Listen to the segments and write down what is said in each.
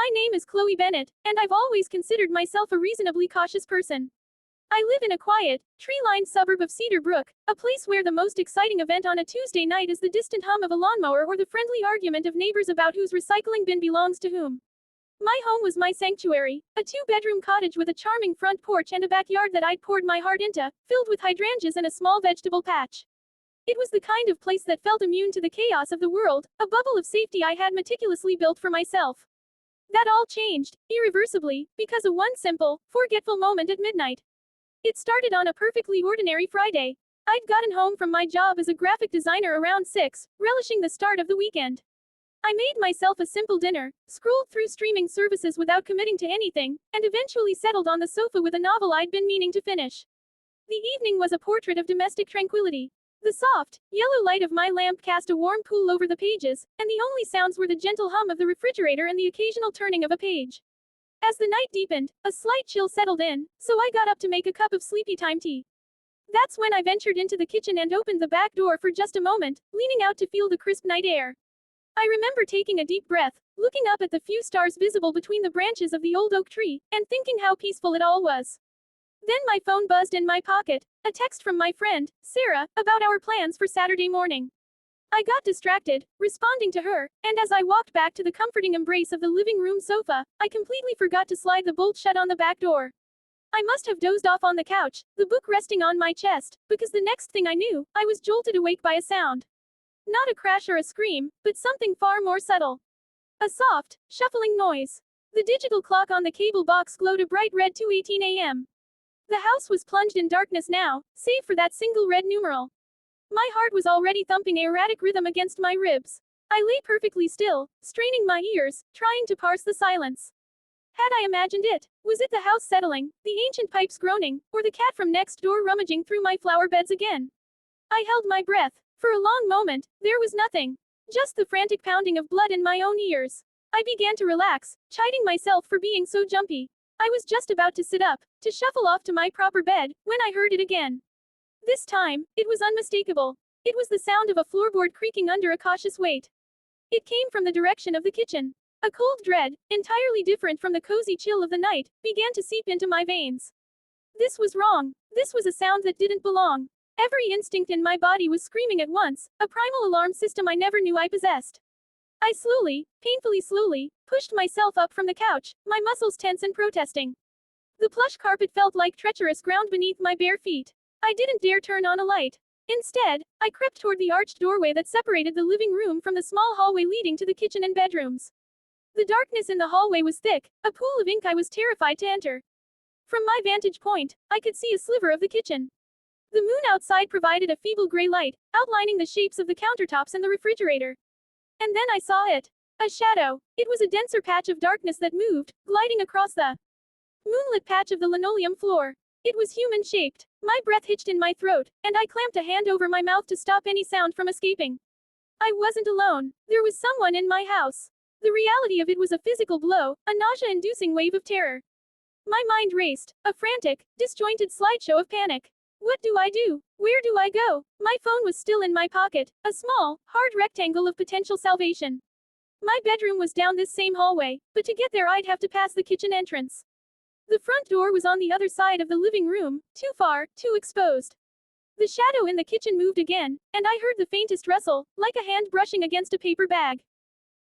My name is Chloe Bennett, and I've always considered myself a reasonably cautious person. I live in a quiet, tree-lined suburb of Cedar Brook, a place where the most exciting event on a Tuesday night is the distant hum of a lawnmower or the friendly argument of neighbors about whose recycling bin belongs to whom. My home was my sanctuary, a two-bedroom cottage with a charming front porch and a backyard that I'd poured my heart into, filled with hydrangeas and a small vegetable patch. It was the kind of place that felt immune to the chaos of the world, a bubble of safety I had meticulously built for myself. That all changed, irreversibly, because of one simple, forgetful moment at midnight. It started on a perfectly ordinary Friday. I'd gotten home from my job as a graphic designer around 6, relishing the start of the weekend. I made myself a simple dinner, scrolled through streaming services without committing to anything, and eventually settled on the sofa with a novel I'd been meaning to finish. The evening was a portrait of domestic tranquility. The soft, yellow light of my lamp cast a warm pool over the pages, and the only sounds were the gentle hum of the refrigerator and the occasional turning of a page. As the night deepened, a slight chill settled in, so I got up to make a cup of sleepy time tea. That's when I ventured into the kitchen and opened the back door for just a moment, leaning out to feel the crisp night air. I remember taking a deep breath, looking up at the few stars visible between the branches of the old oak tree, and thinking how peaceful it all was. Then my phone buzzed in my pocket, a text from my friend, Sarah, about our plans for Saturday morning. I got distracted, responding to her, and as I walked back to the comforting embrace of the living room sofa, I completely forgot to slide the bolt shut on the back door. I must have dozed off on the couch, the book resting on my chest, because the next thing I knew, I was jolted awake by a sound. Not a crash or a scream, but something far more subtle. A soft, shuffling noise. The digital clock on the cable box glowed a bright red 2:18 a.m. The house was plunged in darkness now, save for that single red numeral. My heart was already thumping a erratic rhythm against my ribs. I lay perfectly still, straining my ears, trying to parse the silence. Had I imagined it? Was it the house settling, the ancient pipes groaning, or the cat from next door rummaging through my flower beds again? I held my breath. For a long moment, there was nothing. Just the frantic pounding of blood in my own ears. I began to relax, chiding myself for being so jumpy. I was just about to sit up, to shuffle off to my proper bed, when I heard it again. This time, it was unmistakable. It was the sound of a floorboard creaking under a cautious weight. It came from the direction of the kitchen. A cold dread, entirely different from the cozy chill of the night, began to seep into my veins. This was wrong. This was a sound that didn't belong. Every instinct in my body was screaming at once, a primal alarm system I never knew I possessed. I slowly, painfully slowly, pushed myself up from the couch, my muscles tense and protesting. The plush carpet felt like treacherous ground beneath my bare feet. I didn't dare turn on a light. Instead, I crept toward the arched doorway that separated the living room from the small hallway leading to the kitchen and bedrooms. The darkness in the hallway was thick, a pool of ink I was terrified to enter. From my vantage point, I could see a sliver of the kitchen. The moon outside provided a feeble gray light, outlining the shapes of the countertops and the refrigerator. And then I saw it. A shadow. It was a denser patch of darkness that moved, gliding across the moonlit patch of the linoleum floor. It was human-shaped. My breath hitched in my throat, and I clamped a hand over my mouth to stop any sound from escaping. I wasn't alone. There was someone in my house. The reality of it was a physical blow, a nausea-inducing wave of terror. My mind raced, a frantic, disjointed slideshow of panic. What do I do? Where do I go? My phone was still in my pocket, a small, hard rectangle of potential salvation. My bedroom was down this same hallway, but to get there I'd have to pass the kitchen entrance. The front door was on the other side of the living room, too far, too exposed. The shadow in the kitchen moved again, and I heard the faintest rustle, like a hand brushing against a paper bag.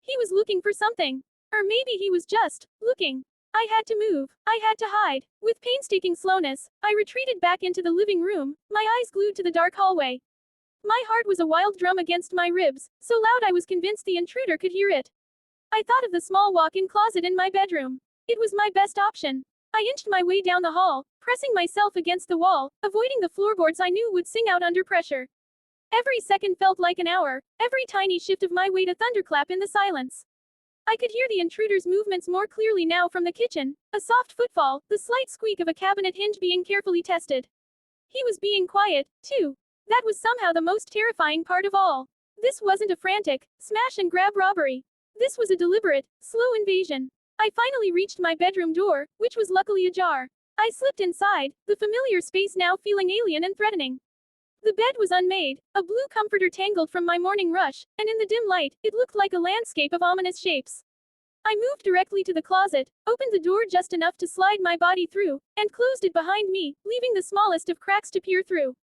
He was looking for something. Or maybe he was just looking. I had to move. I had to hide. With painstaking slowness, I retreated back into the living room, my eyes glued to the dark hallway. My heart was a wild drum against my ribs, so loud I was convinced the intruder could hear it. I thought of the small walk-in closet in my bedroom. It was my best option. I inched my way down the hall, pressing myself against the wall, avoiding the floorboards I knew would sing out under pressure. Every second felt like an hour, every tiny shift of my weight a thunderclap in the silence. I could hear the intruder's movements more clearly now from the kitchen, a soft footfall, the slight squeak of a cabinet hinge being carefully tested. He was being quiet, too. That was somehow the most terrifying part of all. This wasn't a frantic, smash-and-grab robbery. This was a deliberate, slow invasion. I finally reached my bedroom door, which was luckily ajar. I slipped inside, the familiar space now feeling alien and threatening. The bed was unmade, a blue comforter tangled from my morning rush, and in the dim light, it looked like a landscape of ominous shapes. I moved directly to the closet, opened the door just enough to slide my body through, and closed it behind me, leaving the smallest of cracks to peer through.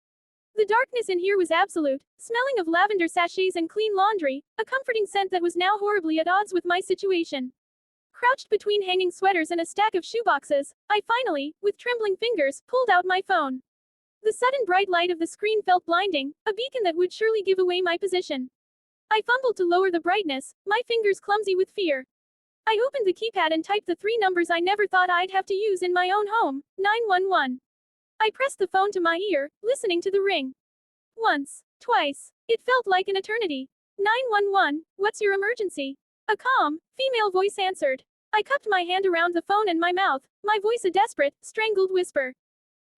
The darkness in here was absolute, smelling of lavender sachets and clean laundry, a comforting scent that was now horribly at odds with my situation. Crouched between hanging sweaters and a stack of shoeboxes, I finally, with trembling fingers, pulled out my phone. The sudden bright light of the screen felt blinding, a beacon that would surely give away my position. I fumbled to lower the brightness, my fingers clumsy with fear. I opened the keypad and typed the 3 numbers I never thought I'd have to use in my own home, 911. I pressed the phone to my ear, listening to the ring. Once, twice, it felt like an eternity. 911, what's your emergency? A calm, female voice answered. I cupped my hand around the phone and my mouth, my voice a desperate, strangled whisper.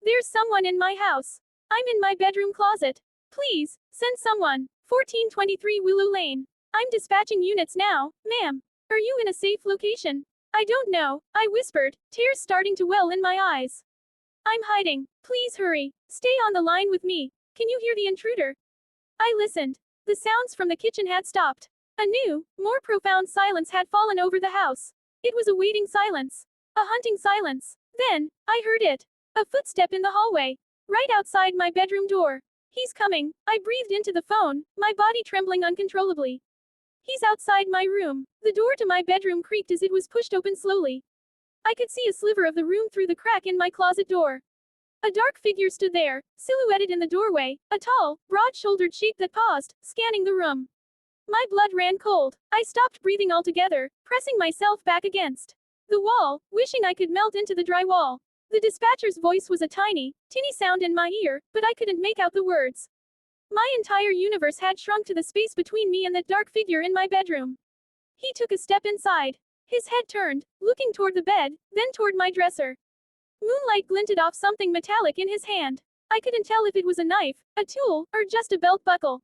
There's someone in my house. I'm in my bedroom closet. Please, send someone. 1423 Willow Lane. I'm dispatching units now, ma'am. Are you in a safe location? I don't know, I whispered, tears starting to well in my eyes. I'm hiding. Please hurry. Stay on the line with me. Can you hear the intruder? I listened. The sounds from the kitchen had stopped. A new, more profound silence had fallen over the house. It was a waiting silence. A hunting silence. Then, I heard it. A footstep in the hallway. Right outside my bedroom door. He's coming. I breathed into the phone, my body trembling uncontrollably. He's outside my room. The door to my bedroom creaked as it was pushed open slowly. I could see a sliver of the room through the crack in my closet door. A dark figure stood there, silhouetted in the doorway, a tall, broad-shouldered shape that paused, scanning the room. My blood ran cold. I stopped breathing altogether, pressing myself back against the wall, wishing I could melt into the drywall. The dispatcher's voice was a tiny, tinny sound in my ear, but I couldn't make out the words. My entire universe had shrunk to the space between me and that dark figure in my bedroom. He took a step inside. His head turned, looking toward the bed, then toward my dresser. Moonlight glinted off something metallic in his hand. I couldn't tell if it was a knife, a tool, or just a belt buckle.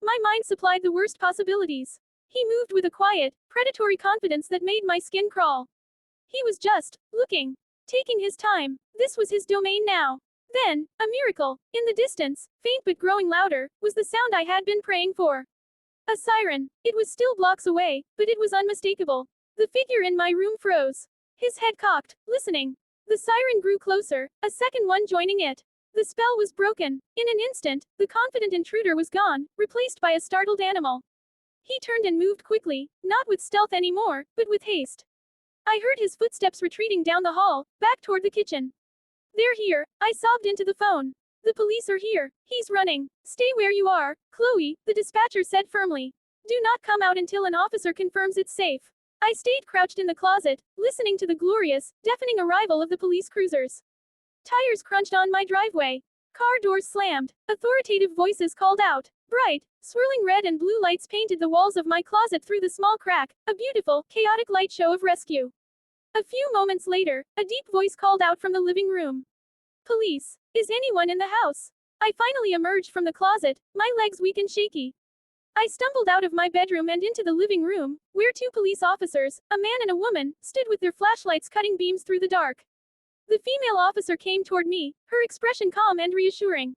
My mind supplied the worst possibilities. He moved with a quiet, predatory confidence that made my skin crawl. He was just looking, taking his time. This was his domain now. Then, a miracle, in the distance, faint but growing louder, was the sound I had been praying for. A siren. It was still blocks away, but it was unmistakable. The figure in my room froze. His head cocked, listening. The siren grew closer, a second one joining it. The spell was broken. In an instant, the confident intruder was gone, replaced by a startled animal. He turned and moved quickly, not with stealth anymore, but with haste. I heard his footsteps retreating down the hall, back toward the kitchen. They're here, I sobbed into the phone. The police are here. He's running. Stay where you are, Chloe, the dispatcher said firmly. Do not come out until an officer confirms it's safe. I stayed crouched in the closet, listening to the glorious, deafening arrival of the police cruisers. Tires crunched on my driveway. Car doors slammed. Authoritative voices called out. Bright, swirling red and blue lights painted the walls of my closet through the small crack, a beautiful, chaotic light show of rescue. A few moments later, a deep voice called out from the living room. Police, is anyone in the house? I finally emerged from the closet, my legs weak and shaky. I stumbled out of my bedroom and into the living room, where 2 police officers, a man and a woman, stood with their flashlights cutting beams through the dark. The female officer came toward me, her expression calm and reassuring.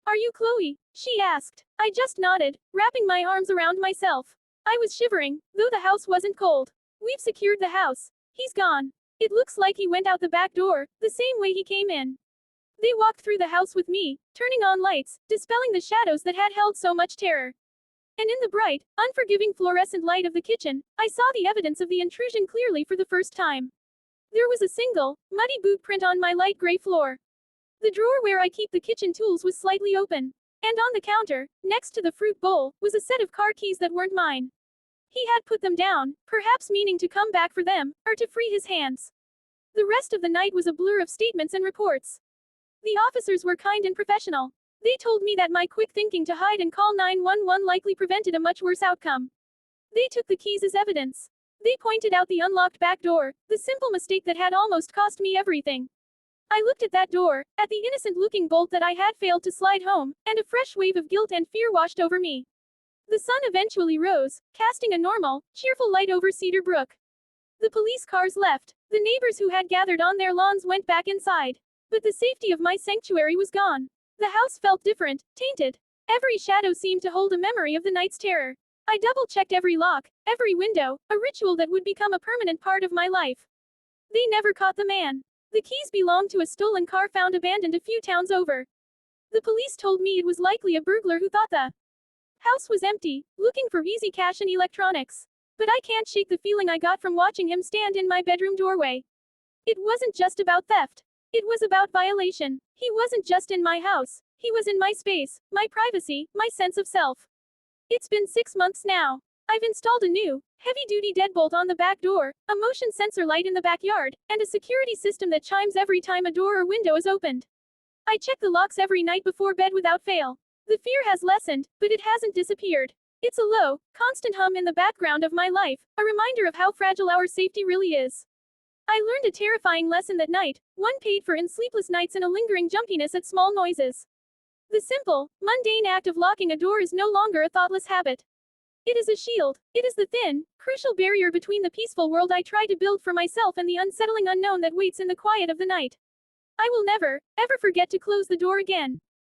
Are you Chloe? She asked. I just nodded, wrapping my arms around myself. I was shivering, though the house wasn't cold. We've secured the house. He's gone. It looks like he went out the back door, the same way he came in. They walked through the house with me, turning on lights, dispelling the shadows that had held so much terror. And in the bright, unforgiving fluorescent light of the kitchen, I saw the evidence of the intrusion clearly for the first time. There was a single, muddy boot print on my light gray floor. The drawer where I keep the kitchen tools was slightly open. And on the counter, next to the fruit bowl, was a set of car keys that weren't mine. He had put them down, perhaps meaning to come back for them, or to free his hands. The rest of the night was a blur of statements and reports. The officers were kind and professional. They told me that my quick thinking to hide and call 911 likely prevented a much worse outcome. They took the keys as evidence. They pointed out the unlocked back door, the simple mistake that had almost cost me everything. I looked at that door, at the innocent-looking bolt that I had failed to slide home, and a fresh wave of guilt and fear washed over me. The sun eventually rose, casting a normal, cheerful light over Cedar Brook. The police cars left. The neighbors who had gathered on their lawns went back inside. But the safety of my sanctuary was gone. The house felt different, tainted. Every shadow seemed to hold a memory of the night's terror. I double-checked every lock, every window, a ritual that would become a permanent part of my life. They never caught the man. The keys belonged to a stolen car found abandoned a few towns over. The police told me it was likely a burglar who thought the house was empty, looking for easy cash and electronics. But I can't shake the feeling I got from watching him stand in my bedroom doorway. It wasn't just about theft. It was about violation. He wasn't just in my house. He was in my space, my privacy, my sense of self. It's been 6 months now. I've installed a new, heavy-duty deadbolt on the back door, a motion sensor light in the backyard, and a security system that chimes every time a door or window is opened. I check the locks every night before bed without fail. The fear has lessened, but it hasn't disappeared. It's a low, constant hum in the background of my life, a reminder of how fragile our safety really is. I learned a terrifying lesson that night, one paid for in sleepless nights and a lingering jumpiness at small noises. The simple, mundane act of locking a door is no longer a thoughtless habit. It is a shield. It is the thin, crucial barrier between the peaceful world I try to build for myself and the unsettling unknown that waits in the quiet of the night. I will never, ever forget to close the door again.